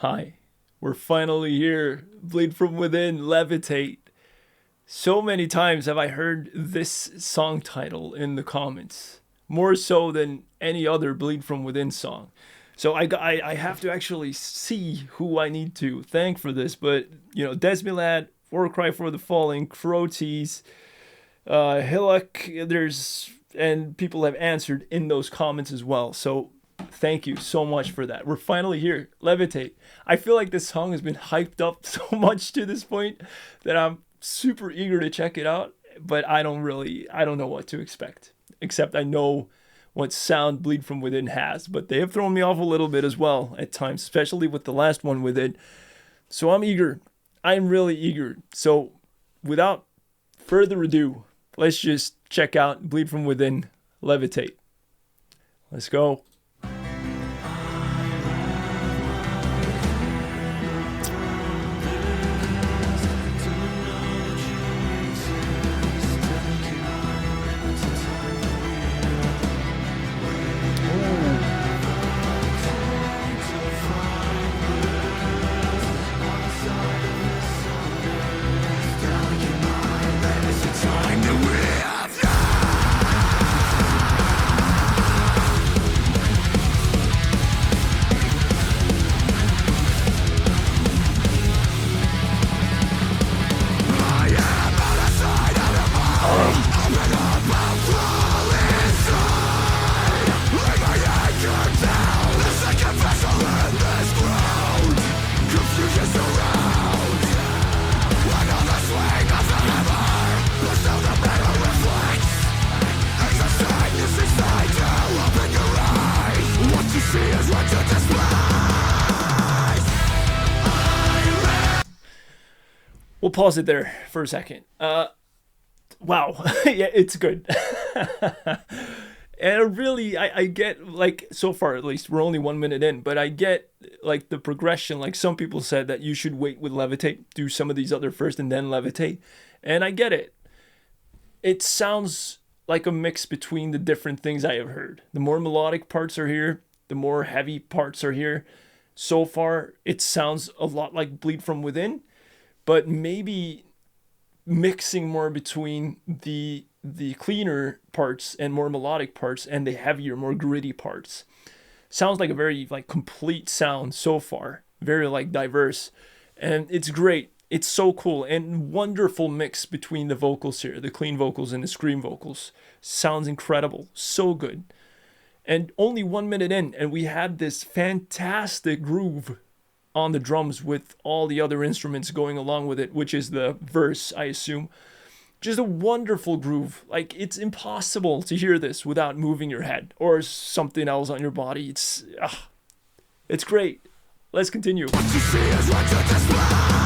Hi, we're finally here. Bleed from Within, Levitate. So many times have I heard this song title in the comments, more so than any other Bleed from Within song. So I have to actually see who I need to thank for this, but Desmilad, Warcry for the Falling, Crotes, Hillock, and people have answered in those comments as well. So thank you so much for that. We're finally here. Levitate. I feel like this song has been hyped up so much to this point that I'm super eager to check it out, but I don't know what to expect. Except I know what sound Bleed from Within has, but they have thrown me off a little bit as well at times, especially with the last one with it. So I'm eager. I'm really eager. So without further ado, let's just check out Bleed from Within, Levitate. Let's go. We'll pause it there for a second. Wow. Yeah, it's good. And really, I get, like, so far at least, we're only 1 minute in, but I get, like, the progression. Like, some people said that you should wait with Levitate, do some of these other first, and then Levitate. And I get it. It sounds like a mix between the different things I have heard. The more melodic parts are here, the more heavy parts are here. So far, it sounds a lot like Bleed from Within, but maybe mixing more between the cleaner parts and more melodic parts and the heavier, more gritty parts. Sounds like a very complete sound so far, very diverse, and it's great. It's so cool and wonderful mix between the vocals here, the clean vocals and the scream vocals. Sounds incredible, so good. And only 1 minute in, and we had this fantastic groove on the drums with all the other instruments going along with it, which is the verse, I assume. Just a wonderful groove. Like, it's impossible to hear this without moving your head or something else on your body. It's great. Let's continue. What you see is what you display.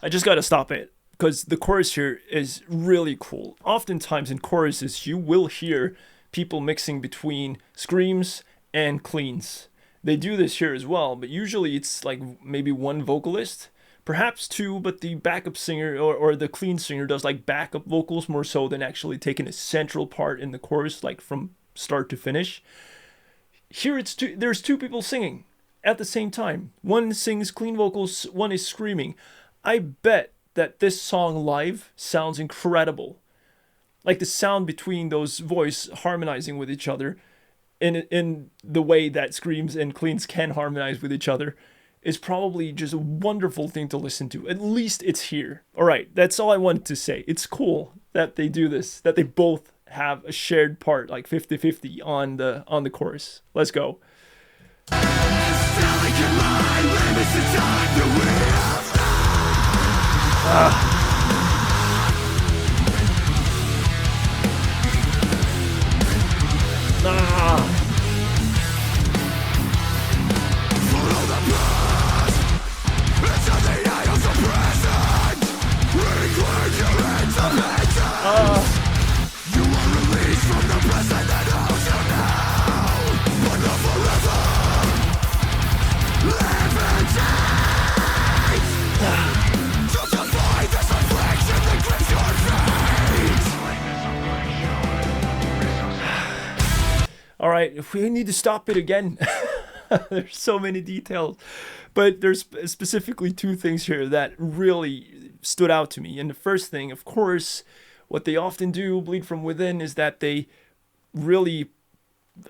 I just gotta stop it because the chorus here is really cool. Oftentimes in choruses, you will hear people mixing between screams and cleans. They do this here as well, but usually it's like maybe one vocalist, perhaps two, but the backup singer or the clean singer does like backup vocals more so than actually taking a central part in the chorus, like from start to finish. Here there's two people singing at the same time. One sings clean vocals, one is screaming. I bet that this song live sounds incredible. Like the sound between those voices harmonizing with each other in the way that screams and cleans can harmonize with each other is probably just a wonderful thing to listen to. At least it's here. All right, that's all I wanted to say. It's cool that they do this, that they both have a shared part, like 50-50 on the chorus. Let's go. right, we need to stop it again. There's so many details, but there's specifically two things here that really stood out to me. And the first thing, of course, what they often do, Bleed From Within, is that they really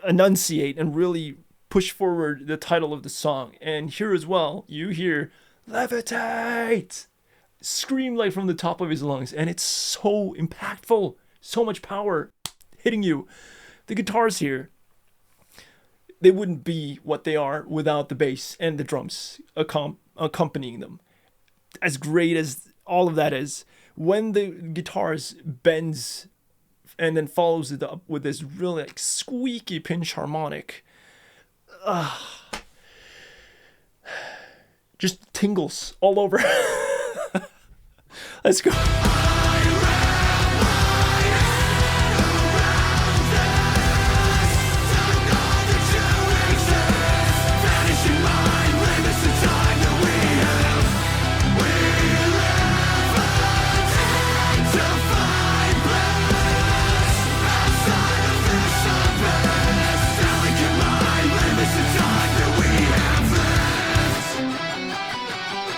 enunciate and really push forward the title of the song. And here as well, you hear levitate scream like from the top of his lungs, and it's so impactful, so much power hitting you. The guitars here, they wouldn't be what they are without the bass and the drums accompanying them. As great as all of that is, when the guitars bends and then follows it up with this really like squeaky pinch harmonic, just tingles all over. Let's go.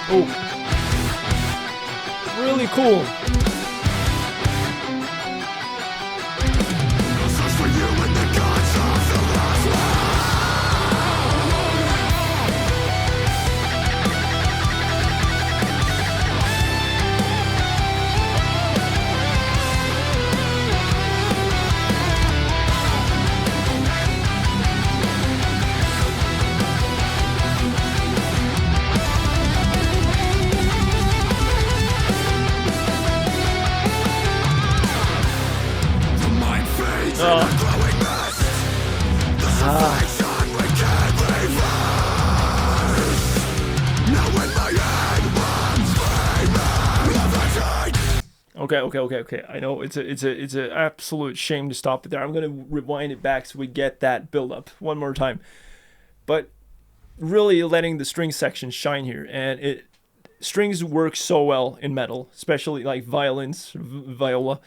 Oh, really cool. Okay. I know it's an absolute shame to stop it there. I'm gonna rewind it back so we get that build up one more time. But really letting the string section shine here, and strings work so well in metal, especially like violins, viola.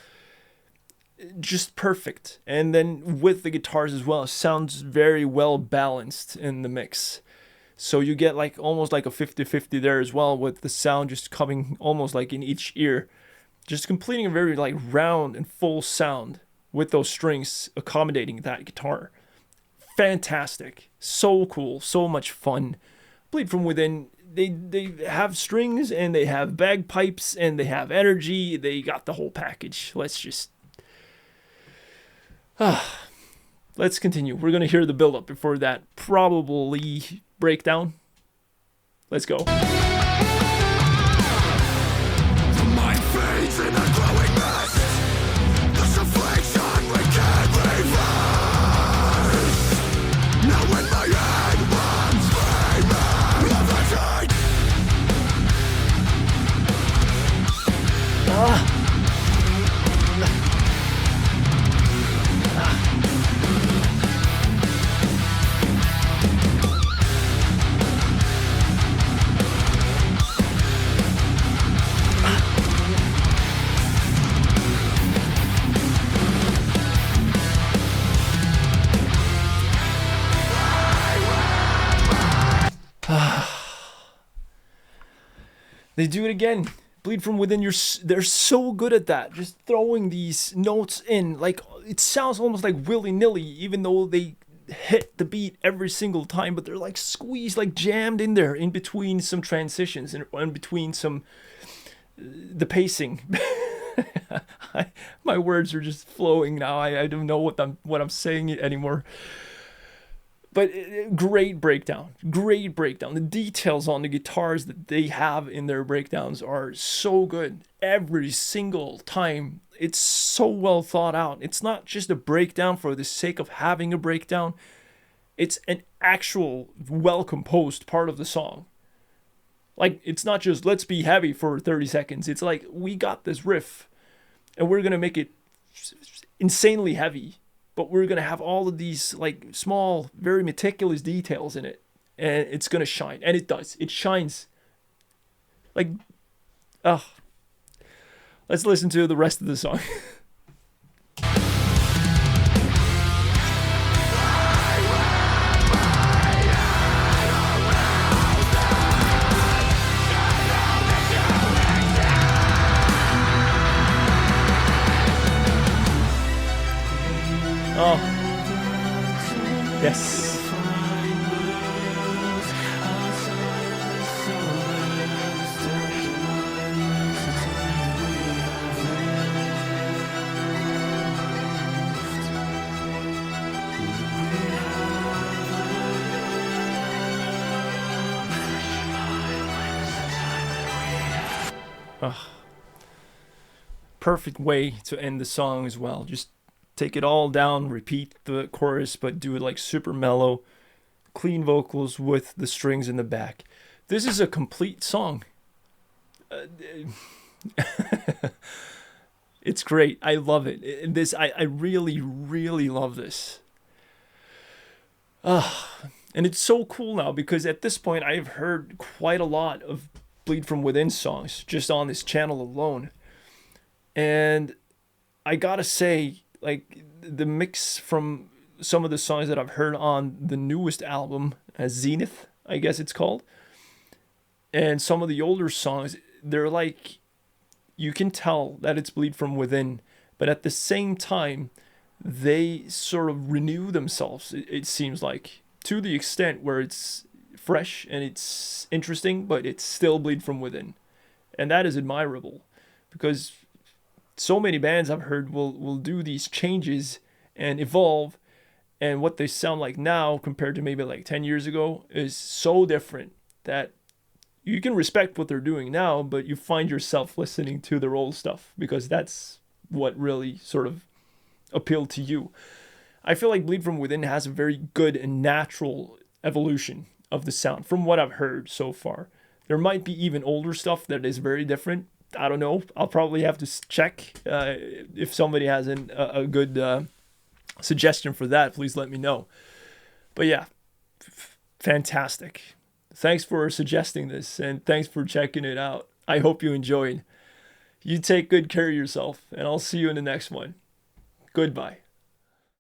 Just perfect. And then with the guitars as well, it sounds very well balanced in the mix. So you get like almost like a 50-50 there as well, with the sound just coming almost like in each ear. Just completing a very like round and full sound with those strings accommodating that guitar. Fantastic. So cool. So much fun. Bleed From Within, they have strings and they have bagpipes and they have energy. They got the whole package. Let's continue. We're going to hear the build up before that probably breakdown. Let's go. In a glowing mist, this affliction we can't reverse. Now when my head runs free, levitate. They do it again. Bleed From Within, they're so good at that. Just throwing these notes in. Like, it sounds almost like willy-nilly, even though they hit the beat every single time, but they're like squeezed, like jammed in there, in between some transitions, and in between some the pacing. My words are just flowing now. I don't know what I'm saying anymore. But great breakdown. The details on the guitars that they have in their breakdowns are so good. Every single time, it's so well thought out. It's not just a breakdown for the sake of having a breakdown. It's an actual well-composed part of the song. Like, it's not just, let's be heavy for 30 seconds. It's like, we got this riff, and we're going to make it insanely heavy. But we're going to have all of these like small, very meticulous details in it. And it's going to shine. And it does. It shines. Like, let's listen to the rest of the song. Yes. Perfect way to end the song as well. Just take it all down, repeat the chorus, but do it like super mellow, clean vocals with the strings in the back. This is a complete song. It's great. I love it. This I really really love this. And it's so cool now because at this point I have heard quite a lot of Bleed From Within songs just on this channel alone. And I gotta say, like, the mix from some of the songs that I've heard on the newest album, as Zenith, I guess it's called, and some of the older songs, they're like, you can tell that it's Bleed From Within, but at the same time, they sort of renew themselves, it seems like, to the extent where it's fresh and it's interesting, but it's still Bleed From Within. And that is admirable because so many bands I've heard will do these changes and evolve, and what they sound like now compared to maybe like 10 years ago is so different that you can respect what they're doing now, but you find yourself listening to their old stuff because that's what really sort of appealed to you. I feel like Bleed From Within has a very good and natural evolution of the sound from what I've heard so far. There might be even older stuff that is very different. I don't know. I'll probably have to check. If somebody has a good suggestion for that, please let me know. But yeah, fantastic. Thanks for suggesting this and thanks for checking it out. I hope you enjoyed. You take good care of yourself, and I'll see you in the next one. Goodbye.